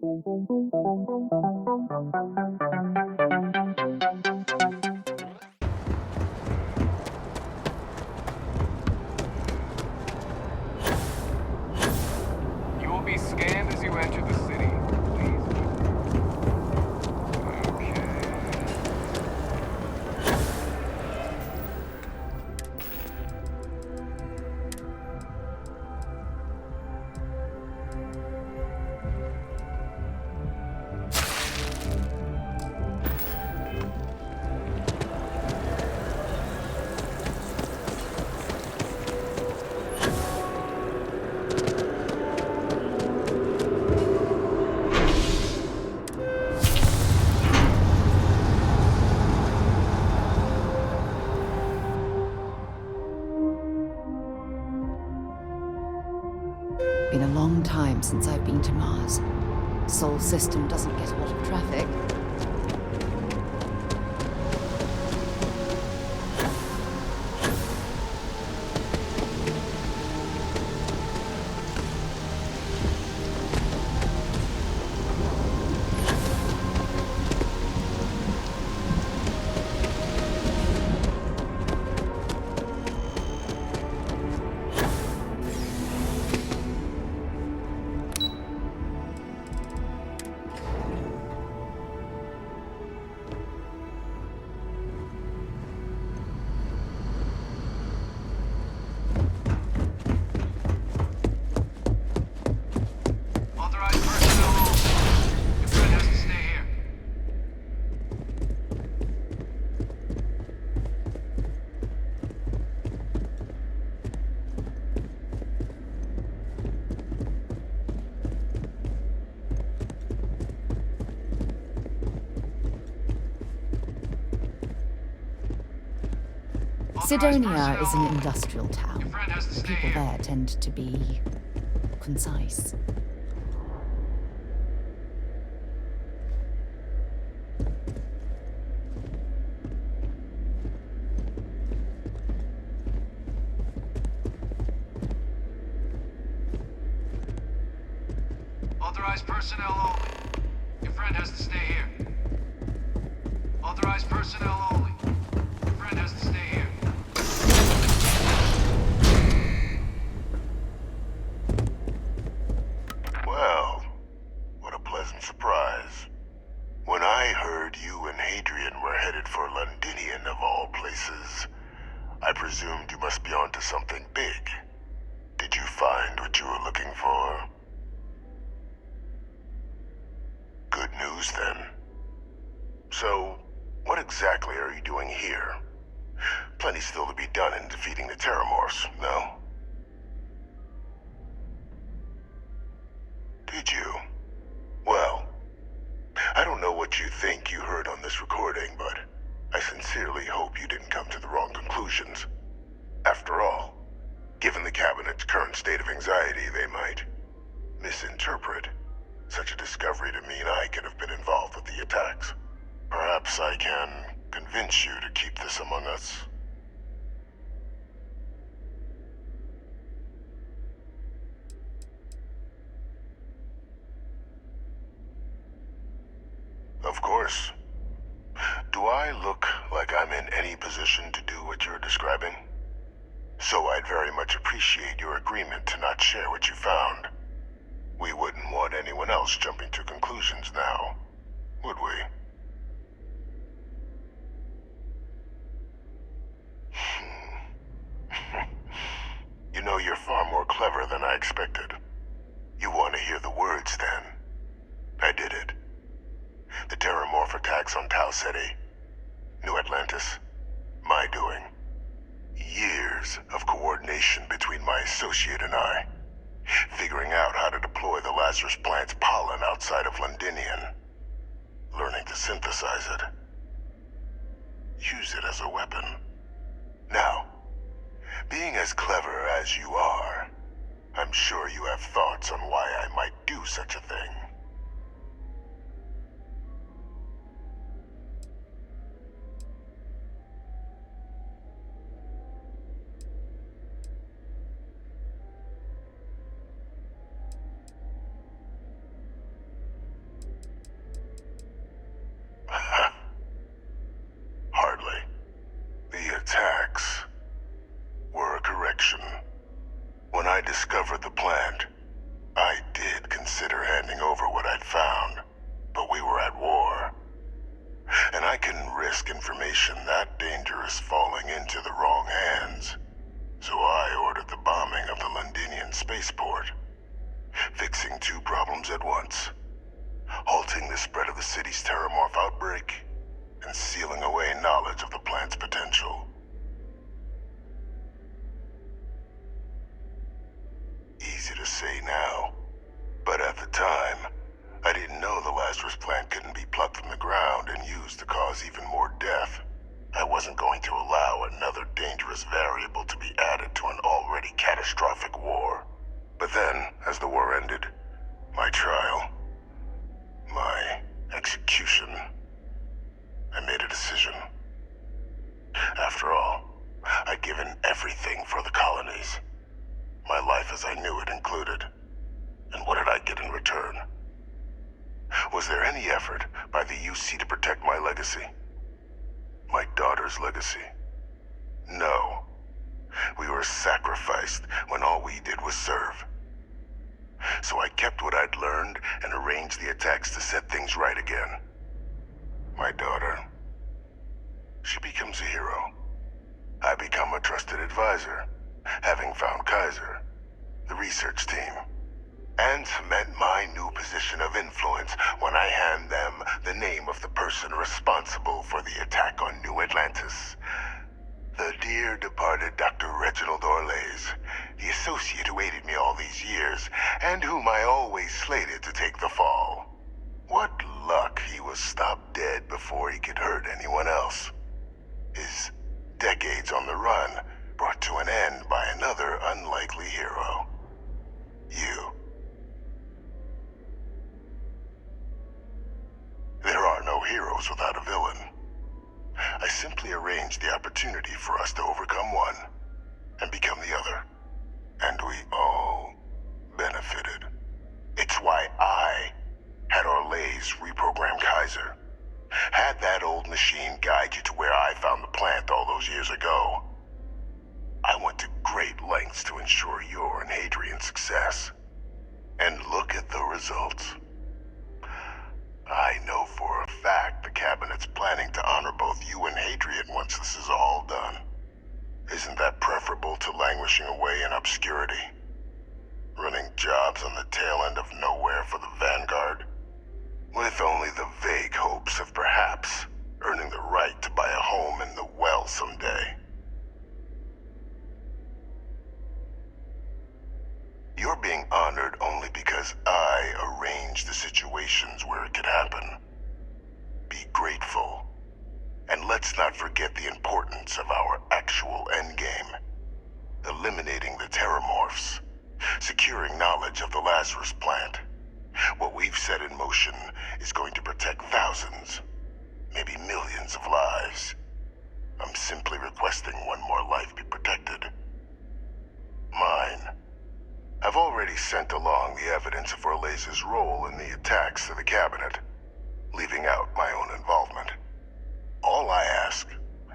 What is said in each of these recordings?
You will be scanned as you enter the city. Please. Okay. Been a long time since I've been to Mars. Sol system doesn't get a lot of traffic. Authorized personnel only. Your friend has to stay here. Cydonia is an industrial Your town. friend has to The stay people here. there tend to be concise. Authorized personnel only. Your friend has to stay here. Authorized personnel only. Your friend has to stay here. Well, what a pleasant surprise. When I heard you and Hadrian were headed for Londinian of all places, I presumed you must be onto something big. Did you find what you were looking for? Good news, then. So, what exactly are you doing here? Plenty still to be done in defeating the Terramorphs, no? Did you? Well, I don't know what you think you heard on this recording, but I sincerely hope you didn't come to the wrong conclusions. After all, given the Cabinet's current state of anxiety, they might misinterpret such a discovery to mean I could have been involved with the attacks. Perhaps I can convince you to keep this among us. Of course. Do I look like I'm in any position to do what you're describing? So I'd very much appreciate your agreement to not share what you found. We wouldn't want anyone else jumping to conclusions now, would we? You know, you're far more clever than I expected. You want to hear the words, then? I did it. The Terramorph attacks on Tau Ceti, New Atlantis, my doing. Years of coordination between my associate and I, figuring out how to deploy the Lazarus plant's pollen outside of Londinian, learning to synthesize it, use it as a weapon. Now, being as clever as you are, I'm sure you have thoughts on why I might do such a thing. two problems at once. Halting the spread of the city's Terramorph outbreak, and sealing away knowledge of the plant's potential. Easy to say now, but at the time, I didn't know the Lazarus plant couldn't be plucked from the ground and used to cause even more death. I wasn't going to allow another dangerous variable to be added to an already catastrophic war. But then, as the war ended, my trial, my execution, I made a decision. After all, I'd given everything for the colonies. My life as I knew it included. And what did I get in return? Was there any effort by the UC to protect my legacy? My daughter's legacy? No. We were sacrificed when all we did was serve. So I kept what I'd learned and arranged the attacks to set things right again. My daughter, she becomes a hero. I become a trusted advisor, having found Kaiser, the research team, and cement my new position of influence when I hand them the name of the person responsible for the attack on New Atlantis. The dear departed Dr. Reginald Orlays, the associate who aided me all these years, and whom I always slated to take the fall. What luck he was stopped dead before he could hurt anyone else. His decades on the run brought to an end by another unlikely hero. You. There are no heroes without a villain. I simply arranged the opportunity for us to overcome one and become the other. And we all benefited. It's why I had Orlays reprogram Kaiser. Had that old machine guide you to where I found the plant all those years ago. I went to great lengths to ensure your and Hadrian's success. And look at the results. I know for a fact the Cabinet's planning to honor both you and Hadrian once this is all done. Isn't that preferable to languishing away in obscurity? Running jobs on the tail end of nowhere for the Vanguard? With only the vague hopes of perhaps earning the right to buy a home in the well someday. You're being honored only because I arranged the situations where it could happen. Be grateful. And let's not forget the importance of our actual endgame. Eliminating the Terramorphs. Securing knowledge of the Lazarus plant. What we've set in motion is going to protect thousands, maybe millions of lives. I'm simply requesting one more life be protected. Mine. I've already sent along the evidence of Orlays' role in the attacks to the Cabinet, leaving out my own involvement. All I ask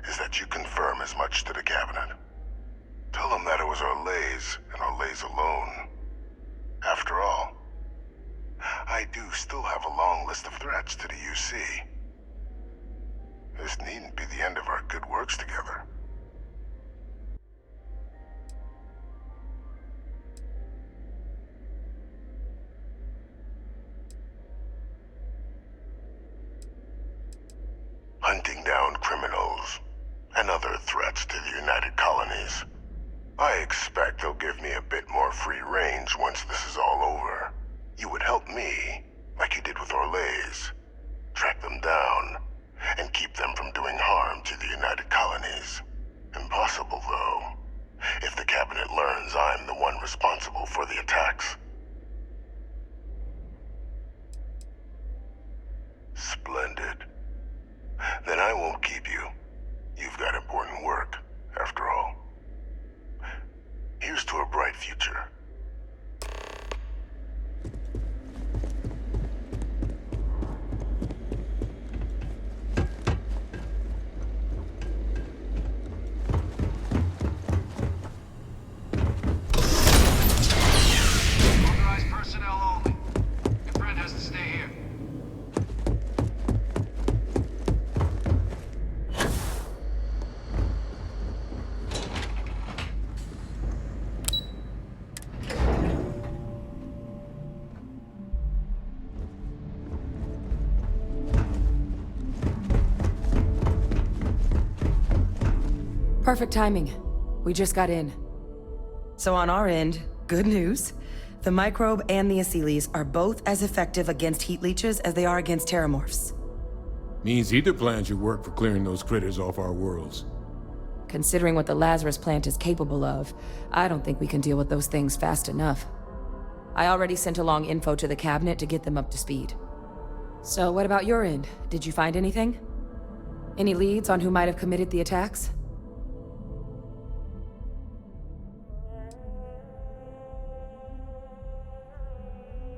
is that you confirm as much to the Cabinet. Tell them that it was Orlays and Orlays alone. After all, I do still have a long list of threats to the UC. This needn't be the end of our good works together. Hunting down criminals and other threats to the United Colonies. I expect they'll give me a bit more free range once this is all over. You would help me, like you did with Orlays. Track them down, and keep them from doing harm to the United Colonies. Impossible, though, if the Cabinet learns I'm the one responsible for the attacks. Splendid. Then I won't keep you. You've got important work, after all. Here's to a bright future. Authorized personnel only. Your friend has to stay here. Perfect timing. We just got in. So on our end, good news. The microbe and the Asylees are both as effective against heat leeches as they are against terramorphs. Means either plan should work for clearing those critters off our worlds. Considering what the Lazarus plant is capable of, I don't think we can deal with those things fast enough. I already sent along info to the cabinet to get them up to speed. So what about your end? Did you find anything? Any leads on who might have committed the attacks?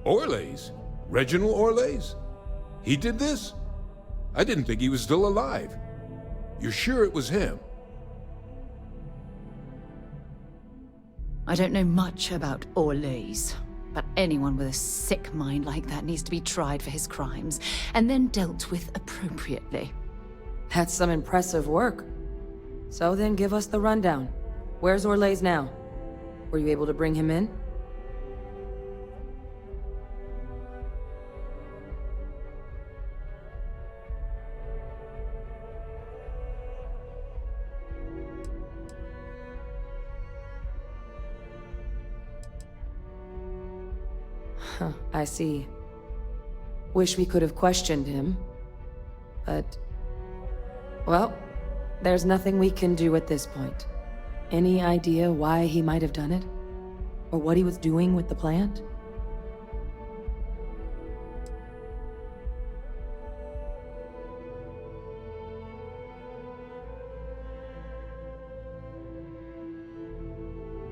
Orlays? Reginald Orlays? He did this? I didn't think he was still alive. You're sure it was him? I don't know much about Orlays, but anyone with a sick mind like that needs to be tried for his crimes, and then dealt with appropriately. That's some impressive work. So then give us the rundown. Where's Orlays now? Were you able to bring him in? Huh, I see. Wish we could have questioned him. But... well, there's nothing we can do at this point. Any idea why he might have done it? Or what he was doing with the plant?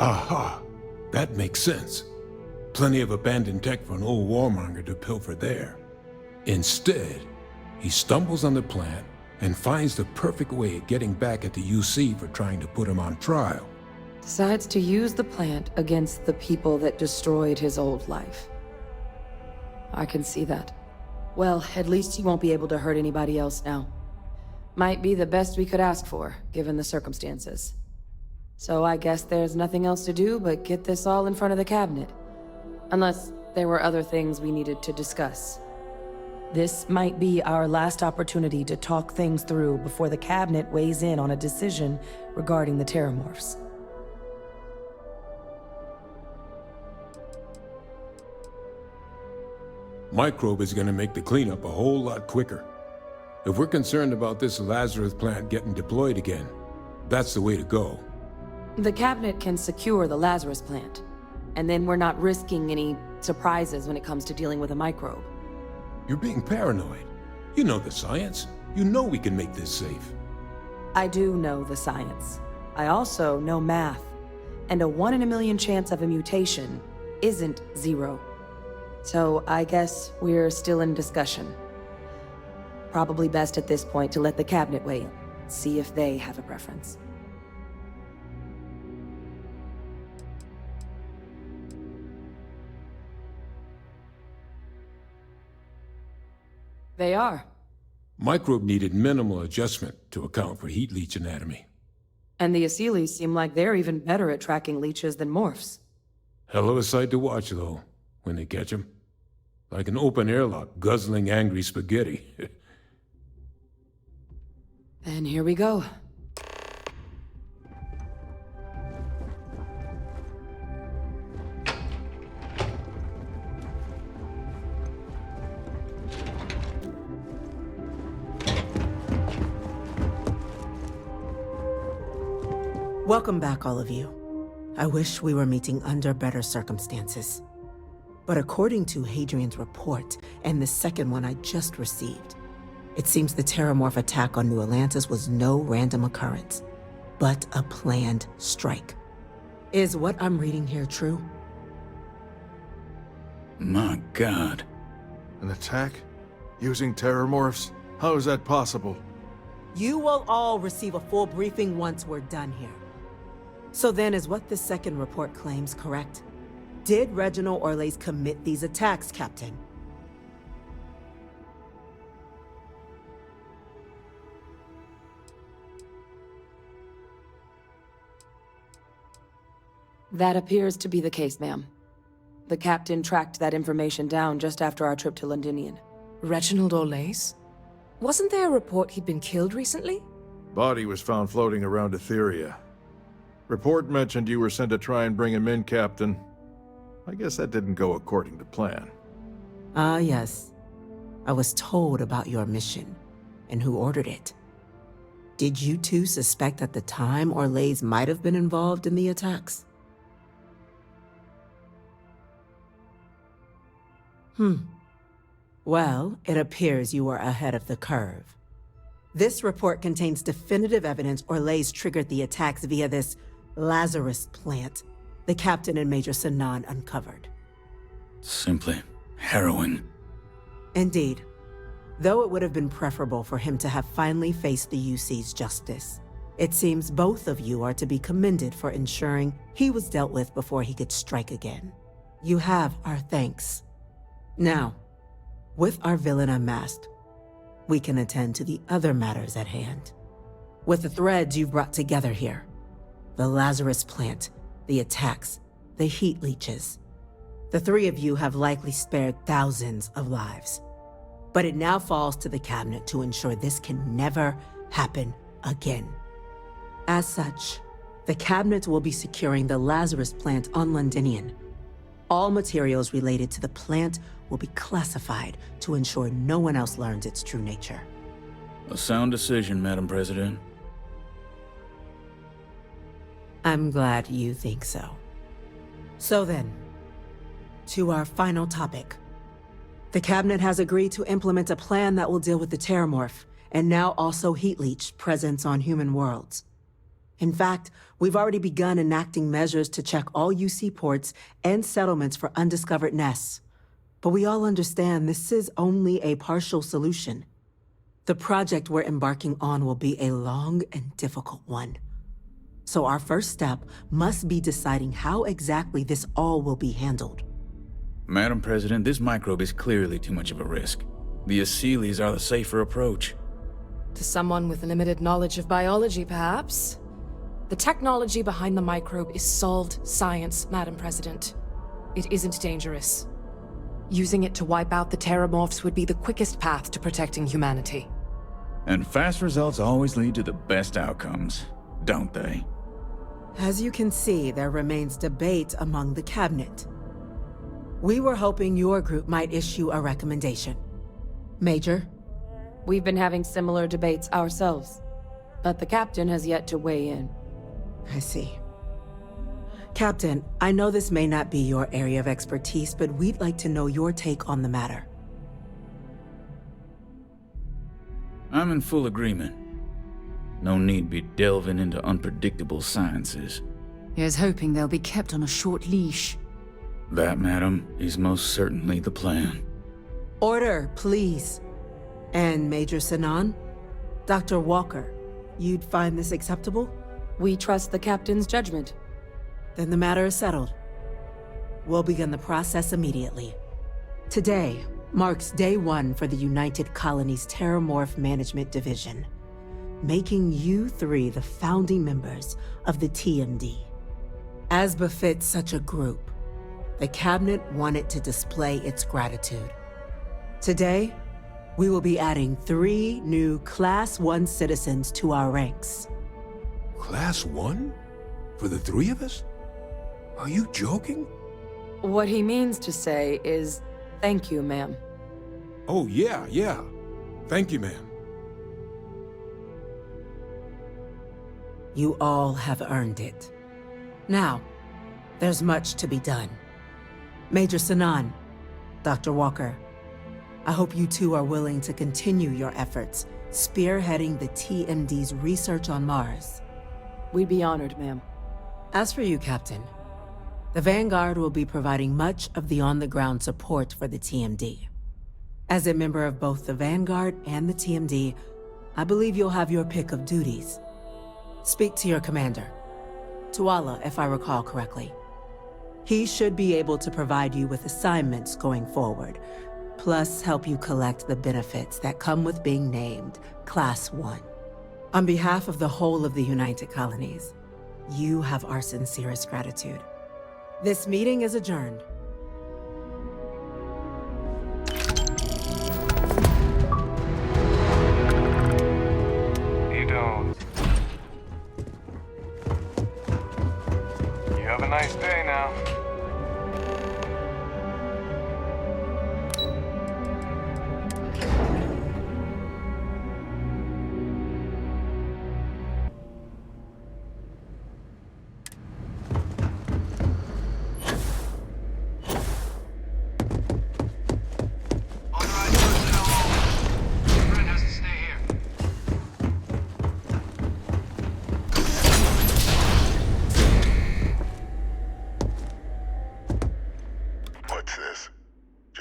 Aha! That makes sense. Plenty of abandoned tech for an old warmonger to pilfer there. Instead, he stumbles on the plant and finds the perfect way of getting back at the UC for trying to put him on trial. Decides to use the plant against the people that destroyed his old life. I can see that. Well, at least he won't be able to hurt anybody else now. Might be the best we could ask for, given the circumstances. So I guess there's nothing else to do but get this all in front of the cabinet. Unless there were other things we needed to discuss. This might be our last opportunity to talk things through before the cabinet weighs in on a decision regarding the terramorphs. Microbe is gonna make the cleanup a whole lot quicker. If we're concerned about this Lazarus plant getting deployed again, that's the way to go. The cabinet can secure the Lazarus plant, and then we're not risking any surprises when it comes to dealing with a microbe. You're being paranoid. You know the science. You know we can make this safe. I do know the science. I also know math. And a 1 in a million chance of a mutation isn't 0. So I guess we're still in discussion. Probably best at this point to let the cabinet weigh in, see if they have a preference. They are. Microbe needed minimal adjustment to account for heat leech anatomy. And the Asylees seem like they're even better at tracking leeches than morphs. Hell of a sight to watch, though, when they catch 'em. Like an open airlock guzzling angry spaghetti. And here we go. Welcome back, all of you. I wish we were meeting under better circumstances. But according to Hadrian's report, and the second one I just received, it seems the Terramorph attack on New Atlantis was no random occurrence, but a planned strike. Is what I'm reading here true? My God. An attack? Using terramorphs? How is that possible? You will all receive a full briefing once we're done here. So then, is what the second report claims correct? Did Reginald Orlays commit these attacks, Captain? That appears to be the case, ma'am. The captain tracked that information down just after our trip to Londinium. Reginald Orlays? Wasn't there a report he'd been killed recently? Body was found floating around Etheria. Report mentioned you were sent to try and bring him in, Captain. I guess that didn't go according to plan. Ah, yes. I was told about your mission and who ordered it. Did you two suspect at the time Orlais might have been involved in the attacks? Well, it appears you were ahead of the curve. This report contains definitive evidence Orlais triggered the attacks via this Lazarus plant the Captain and Major Sinan uncovered. Simply harrowing. Indeed. Though it would have been preferable for him to have finally faced the UC's justice, it seems both of you are to be commended for ensuring he was dealt with before he could strike again. You have our thanks. Now, with our villain unmasked, we can attend to the other matters at hand. With the threads you've brought together here, the Lazarus plant, the attacks, the heat leeches, the three of you have likely spared thousands of lives. But it now falls to the Cabinet to ensure this can never happen again. As such, the Cabinet will be securing the Lazarus plant on Londinian. All materials related to the plant will be classified to ensure no one else learns its true nature. A sound decision, Madam President. I'm glad you think so. So then, to our final topic. The Cabinet has agreed to implement a plan that will deal with the Terramorph, and now also Heat Leech presence on human worlds. In fact, we've already begun enacting measures to check all UC ports and settlements for undiscovered nests. But we all understand this is only a partial solution. The project we're embarking on will be a long and difficult one. So our first step must be deciding how exactly this all will be handled. Madam President, this microbe is clearly too much of a risk. The Aseles are the safer approach. To someone with limited knowledge of biology, perhaps? The technology behind the microbe is solved science, Madam President. It isn't dangerous. Using it to wipe out the Terramorphs would be the quickest path to protecting humanity. And fast results always lead to the best outcomes, don't they? As you can see, there remains debate among the Cabinet. We were hoping your group might issue a recommendation. Major? We've been having similar debates ourselves, but the Captain has yet to weigh in. I see. Captain, I know this may not be your area of expertise, but we'd like to know your take on the matter. I'm in full agreement. No need be delving into unpredictable sciences. Here's hoping they'll be kept on a short leash. That, madam, is most certainly the plan. Order, please. And Major Sinan? Dr. Walker, you'd find this acceptable? We trust the Captain's judgment. Then the matter is settled. We'll begin the process immediately. Today marks day one for the United Colonies Terramorph Management Division, making you three the founding members of the TMD. As befits such a group, the Cabinet wanted to display its gratitude. Today, we will be adding 3 new Class 1 citizens to our ranks. Class 1? For the 3 of us? Are you joking? What he means to say is, thank you, ma'am. Oh, yeah. Thank you, ma'am. You all have earned it. Now, there's much to be done. Major Sinan, Dr. Walker, I hope you two are willing to continue your efforts, spearheading the TMD's research on Mars. We'd be honored, ma'am. As for you, Captain, the Vanguard will be providing much of the on-the-ground support for the TMD. As a member of both the Vanguard and the TMD, I believe you'll have your pick of duties. Speak to your commander, Tuala, if I recall correctly. He should be able to provide you with assignments going forward, plus help you collect the benefits that come with being named Class 1. On behalf of the whole of the United Colonies, you have our sincerest gratitude. This meeting is adjourned. You don't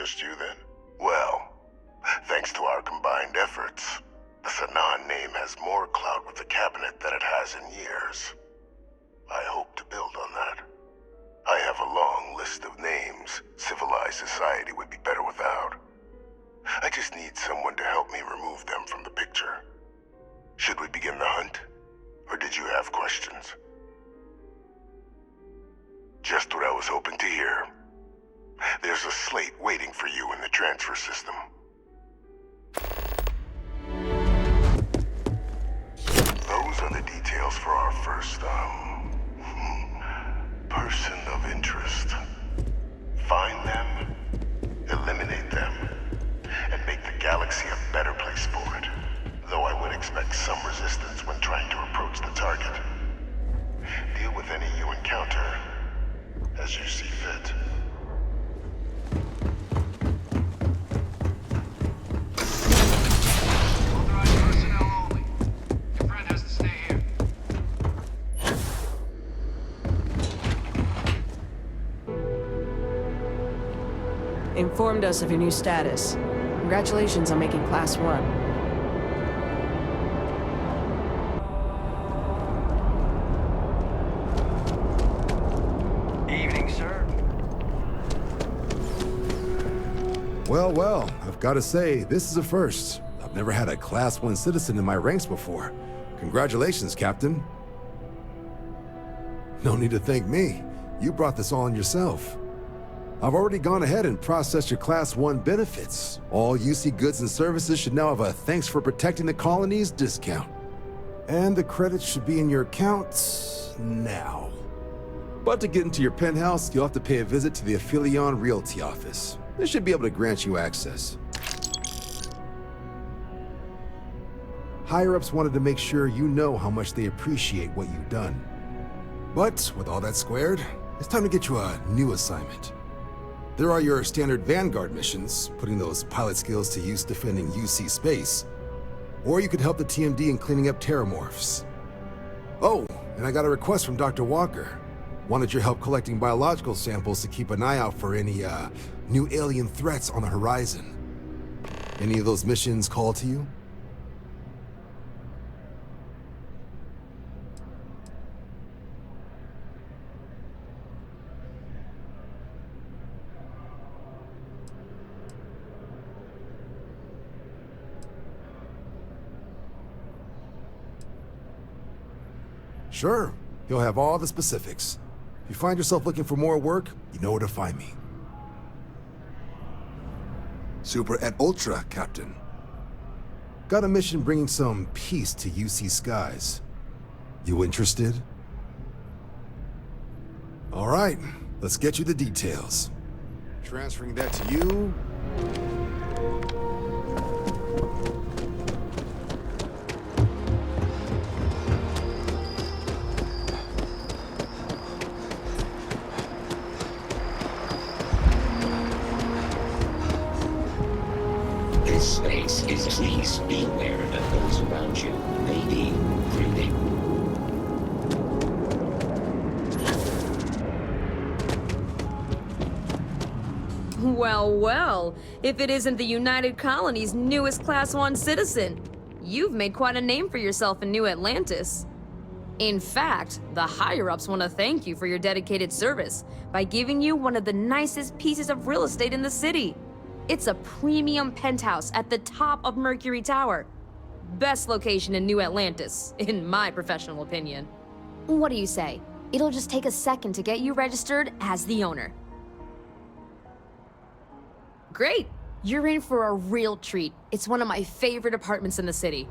just you then? Well, thanks to our combined efforts, the Sanan name has more clout with the cabinet than it has in years. I hope to build on that. I have a long list of names civilized society would be better without. I just need someone to help me remove them from the picture. Should we begin the hunt? Or did you have questions? Just what I was hoping to hear. There's a slate waiting for you in the transfer system. Those are the details for our first, person of interest. Find them, eliminate them, and make the galaxy a better place for it. Though I would expect some resistance when trying to approach the target. Deal with any you encounter as you see fit. Authorized personnel only. Your friend has to stay here. Informed us of your new status. Congratulations on making Class 1. Well, I've got to say, this is a first. I've never had a Class 1 citizen in my ranks before. Congratulations, Captain. No need to thank me. You brought this on yourself. I've already gone ahead and processed your Class 1 benefits. All UC goods and services should now have a thanks for protecting the colonies discount. And the credits should be in your account now. But to get into your penthouse, you'll have to pay a visit to the Aphelion Realty office. They should be able to grant you access. Higher-ups wanted to make sure you know how much they appreciate what you've done. But with all that squared, it's time to get you a new assignment. There are your standard Vanguard missions, putting those pilot skills to use defending UC space. Or you could help the TMD in cleaning up terramorphs. Oh, and I got a request from Dr. Walker. Wanted your help collecting biological samples to keep an eye out for any, new alien threats on the horizon. Any of those missions call to you? Sure, you'll have all the specifics. If you find yourself looking for more work, you know where to find me. Super et Ultra, Captain. Got a mission bringing some peace to UC skies. You interested? All right, let's get you the details. Transferring that to you. This space is please be aware that those around you may be breathing. Well, if it isn't the United Colony's newest Class 1 citizen, you've made quite a name for yourself in New Atlantis. In fact, the higher-ups want to thank you for your dedicated service by giving you one of the nicest pieces of real estate in the city. It's a premium penthouse at the top of Mercury Tower. Best location in New Atlantis, in my professional opinion. What do you say? It'll just take a second to get you registered as the owner. Great! You're in for a real treat. It's one of my favorite apartments in the city.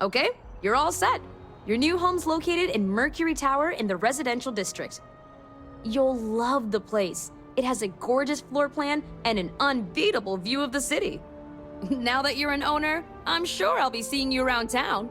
Okay, you're all set. Your new home's located in Mercury Tower in the residential district. You'll love the place. It has a gorgeous floor plan and an unbeatable view of the city. Now that you're an owner, I'm sure I'll be seeing you around town.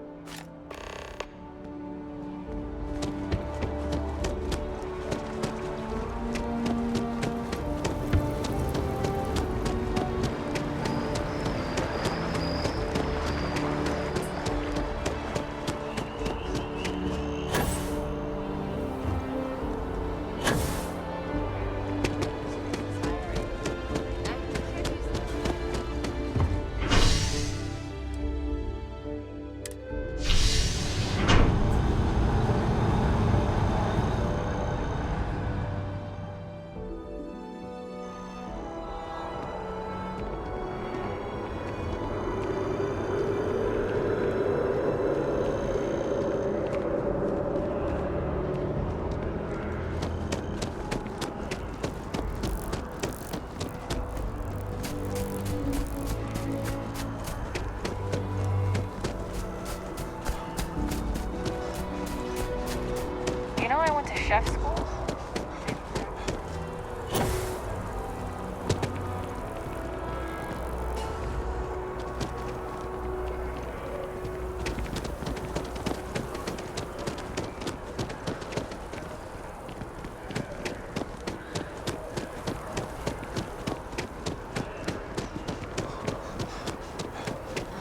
chef school?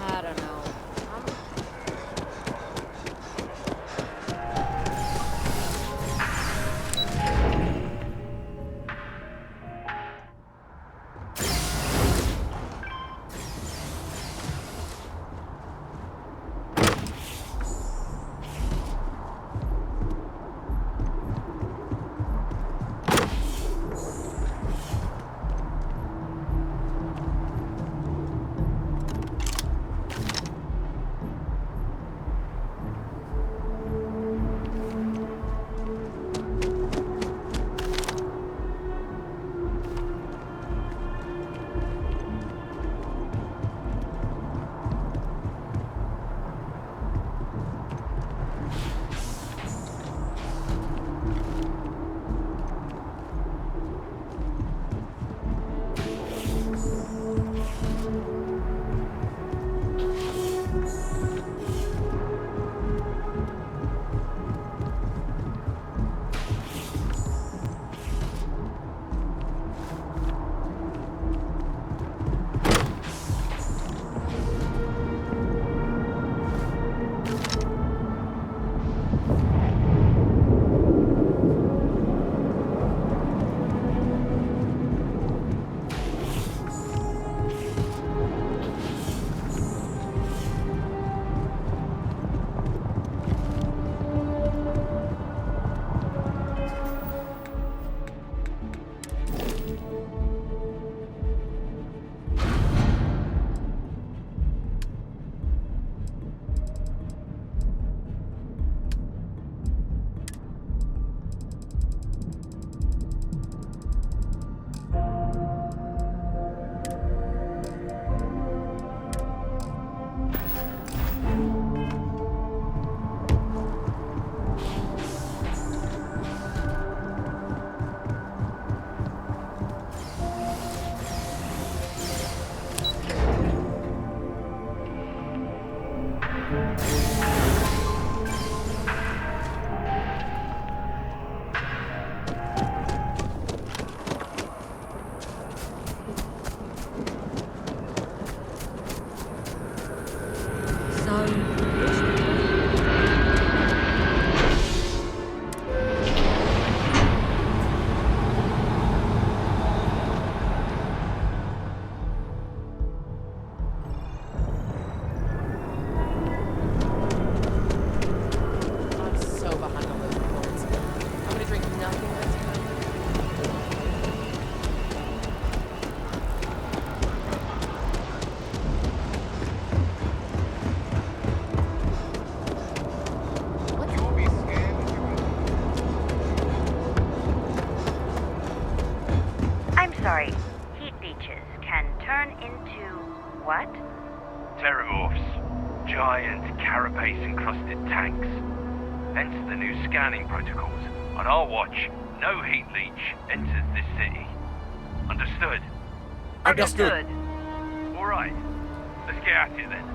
I don't know. Sorry, heat beaches can turn into what? Terramorphs. Giant carapace-encrusted tanks. Hence the new scanning protocols. On our watch, no heat leech enters this city. Understood? Understood. Alright, let's get at it then.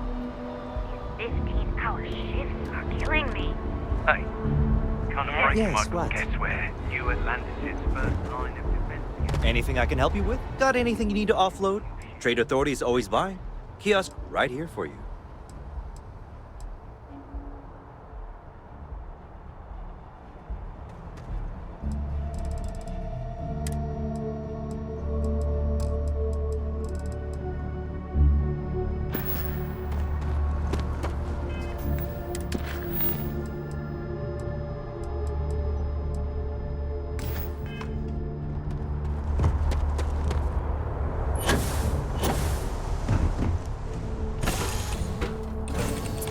15-hour shifts are killing me. Hey, kind of breaking Yes, my what? guess where New Atlantis' first line of defense. Anything I can help you with? Got anything you need to offload? Trade Authority's always buying. Kiosk right here for you.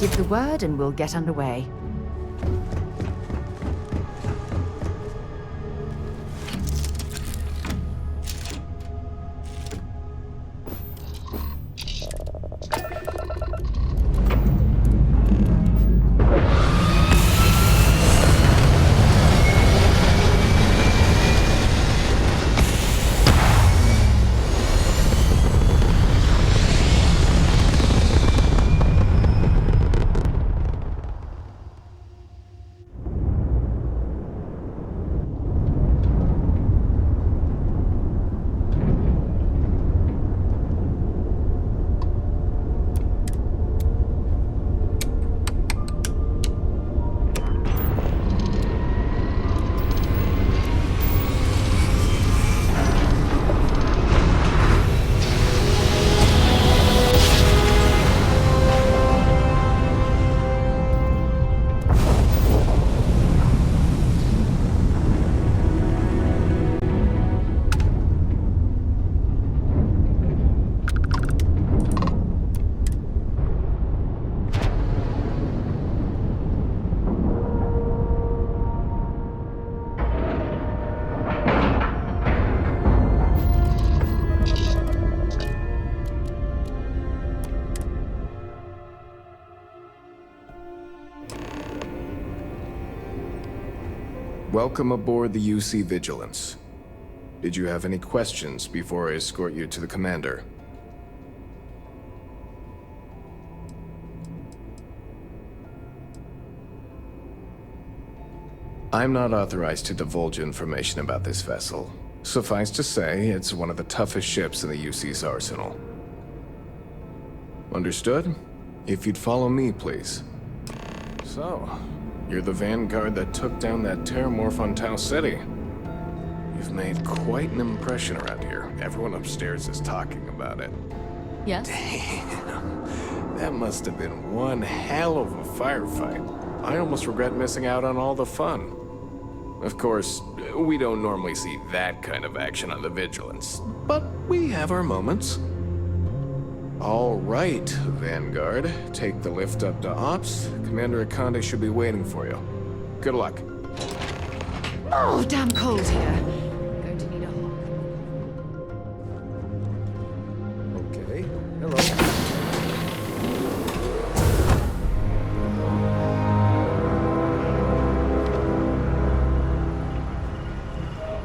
Give the word and we'll get underway. Welcome aboard the UC Vigilance. Did you have any questions before I escort you to the commander? I'm not authorized to divulge information about this vessel. Suffice to say, it's one of the toughest ships in the UC's arsenal. Understood? If you'd follow me, please. So, you're the vanguard that took down that terramorph on Tau City. You've made quite an impression around here. Everyone upstairs is talking about it. Yes? Damn. That must have been one hell of a firefight. I almost regret missing out on all the fun. Of course, we don't normally see that kind of action on the Vigilance, but we have our moments. All right, Vanguard. Take the lift up to Ops. Commander Akande should be waiting for you. Good luck. Oh, damn cold here. Going to need a hot. Okay. Hello.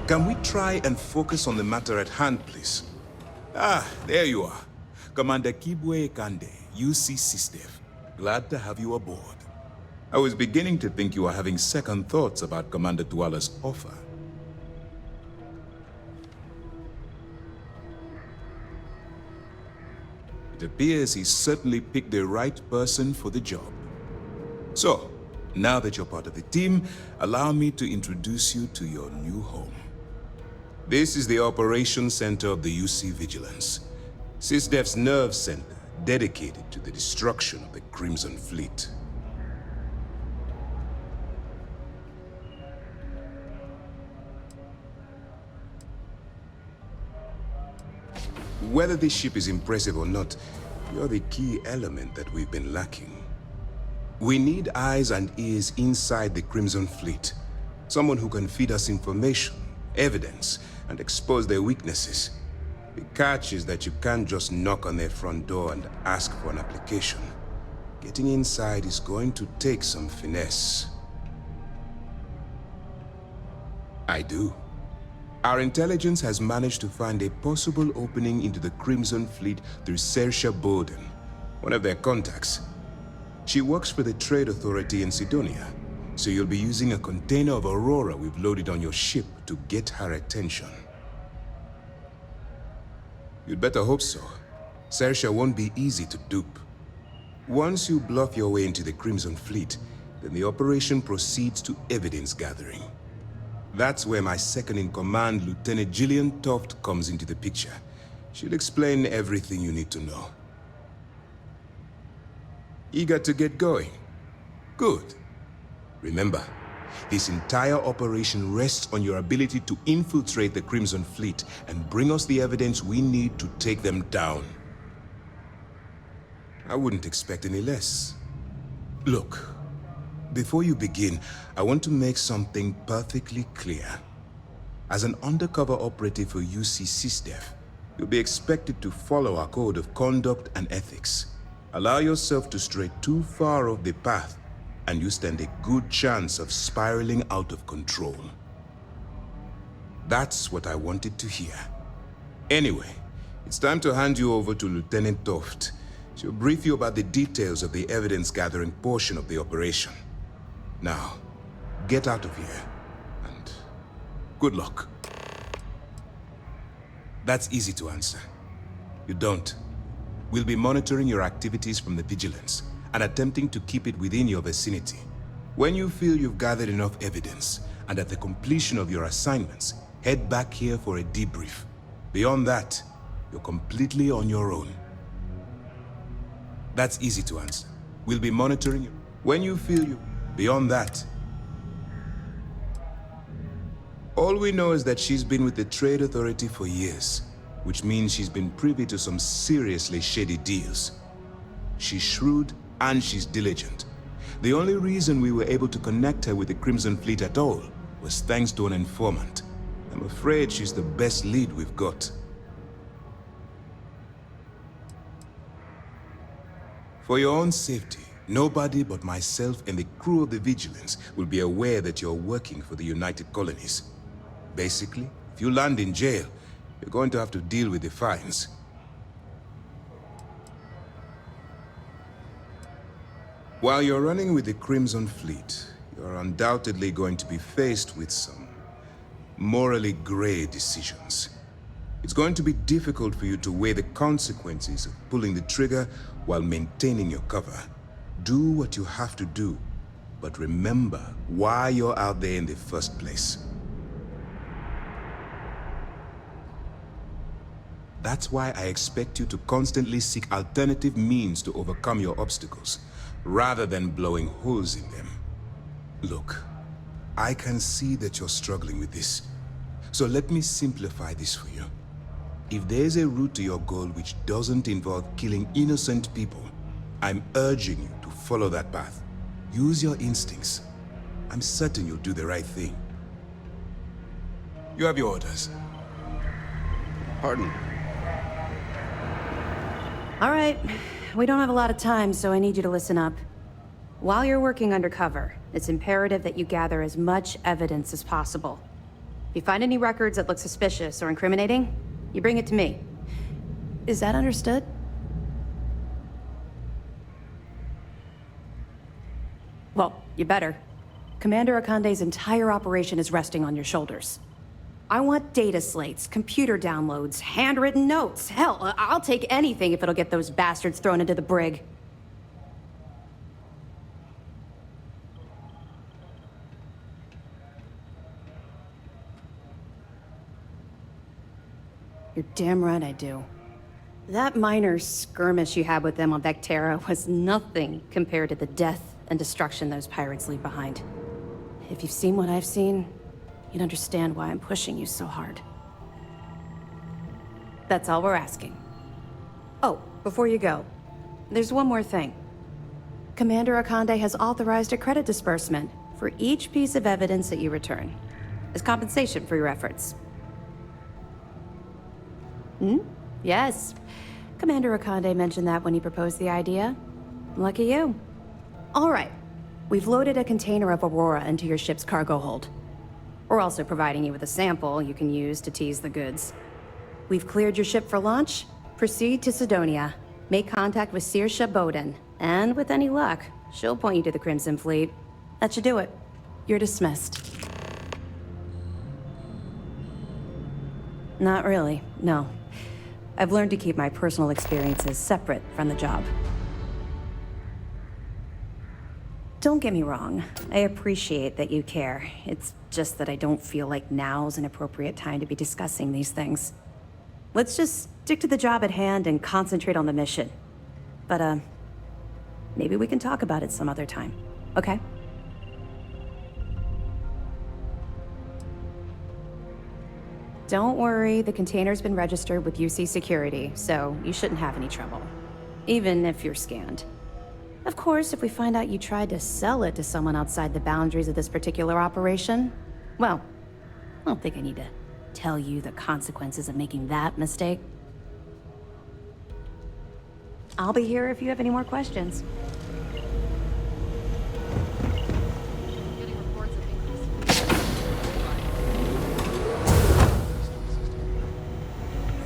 Can we try and focus on the matter at hand, please? Ah, there you are. Commander Kibwe Akande, UC SysDev. Glad to have you aboard. I was beginning to think you were having second thoughts about Commander Tuala's offer. It appears he certainly picked the right person for the job. So, now that you're part of the team, allow me to introduce you to your new home. This is the Operations Center of the UC Vigilance, SysDev's nerve center dedicated to the destruction of the Crimson Fleet. Whether this ship is impressive or not, you're the key element that we've been lacking. We need eyes and ears inside the Crimson Fleet. Someone who can feed us information, evidence, and expose their weaknesses. The catch is that you can't just knock on their front door and ask for an application. Getting inside is going to take some finesse. I do. Our intelligence has managed to find a possible opening into the Crimson Fleet through Saoirse Bolden, one of their contacts. She works for the Trade Authority in Sidonia, so you'll be using a container of Aurora we've loaded on your ship to get her attention. You'd better hope so. Saoirse won't be easy to dupe. Once you bluff your way into the Crimson Fleet, then the operation proceeds to evidence gathering. That's where my second-in-command, Lieutenant Gillian Toft, comes into the picture. She'll explain everything you need to know. Eager to get going? Good. Remember, this entire operation rests on your ability to infiltrate the Crimson Fleet and bring us the evidence we need to take them down. I wouldn't expect any less. Look, before you begin, I want to make something perfectly clear. As an undercover operative for UC SysDev, you'll be expected to follow our code of conduct and ethics. Allow yourself to stray too far off the path, and you stand a good chance of spiraling out of control. That's what I wanted to hear. Anyway, it's time to hand you over to Lieutenant Toft. She'll brief you about the details of the evidence-gathering portion of the operation. Now, get out of here, and good luck. That's easy to answer. You don't. We'll be monitoring your activities from the Vigilance and attempting to keep it within your vicinity. When you feel you've gathered enough evidence, and at the completion of your assignments, head back here for a debrief. Beyond that, you're completely on your own. That's easy to answer. We'll be monitoring you. When you feel you... Beyond that, all we know is that she's been with the Trade Authority for years, which means she's been privy to some seriously shady deals. She's shrewd and she's diligent. The only reason we were able to connect her with the Crimson Fleet at all was thanks to an informant. I'm afraid she's the best lead we've got. For your own safety, Nobody but myself and the crew of the Vigilance will be aware that you're working for the United Colonies. Basically, if you land in jail, you're going to have to deal with the fines. While you're running with the Crimson Fleet, you're undoubtedly going to be faced with some morally gray decisions. It's going to be difficult for you to weigh the consequences of pulling the trigger while maintaining your cover. Do what you have to do, but remember why you're out there in the first place. That's why I expect you to constantly seek alternative means to overcome your obstacles, rather than blowing holes in them. Look, I can see that you're struggling with this, so let me simplify this for you. If there's a route to your goal which doesn't involve killing innocent people, I'm urging you to follow that path. Use your instincts. I'm certain you'll do the right thing. You have your orders. Pardon? All right. We don't have a lot of time, so I need you to listen up. While you're working undercover, it's imperative that you gather as much evidence as possible. If you find any records that look suspicious or incriminating, you bring it to me. Is that understood? Well, you better. Commander Akande's entire operation is resting on your shoulders. I want data slates, computer downloads, handwritten notes. Hell, I'll take anything if it'll get those bastards thrown into the brig. You're damn right I do. That minor skirmish you had with them on Vectera was nothing compared to the death and destruction those pirates leave behind. If you've seen what I've seen, you'd understand why I'm pushing you so hard. That's all we're asking. Oh, before you go, there's one more thing. Commander Akande has authorized a credit disbursement for each piece of evidence that you return, as compensation for your efforts. Yes. Commander Akande mentioned that when he proposed the idea. Lucky you. All right. We've loaded a container of Aurora into your ship's cargo hold. We're also providing you with a sample you can use to tease the goods. We've cleared your ship for launch. Proceed to Sidonia. Make contact with Saoirse Bowden. And with any luck, she'll point you to the Crimson Fleet. That should do it. You're dismissed. Not really, no. I've learned to keep my personal experiences separate from the job. Don't get me wrong. I appreciate that you care. It's just that I don't feel like now's an appropriate time to be discussing these things. Let's just stick to the job at hand and concentrate on the mission. But, maybe we can talk about it some other time, okay? Don't worry, the container's been registered with UC Security, so you shouldn't have any trouble. Even if you're scanned. Of course, if we find out you tried to sell it to someone outside the boundaries of this particular operation, well, I don't think I need to tell you the consequences of making that mistake. I'll be here if you have any more questions.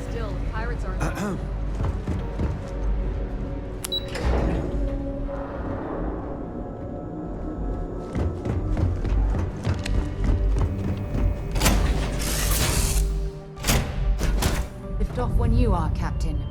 Still, pirates are... Lift off when you are, Captain.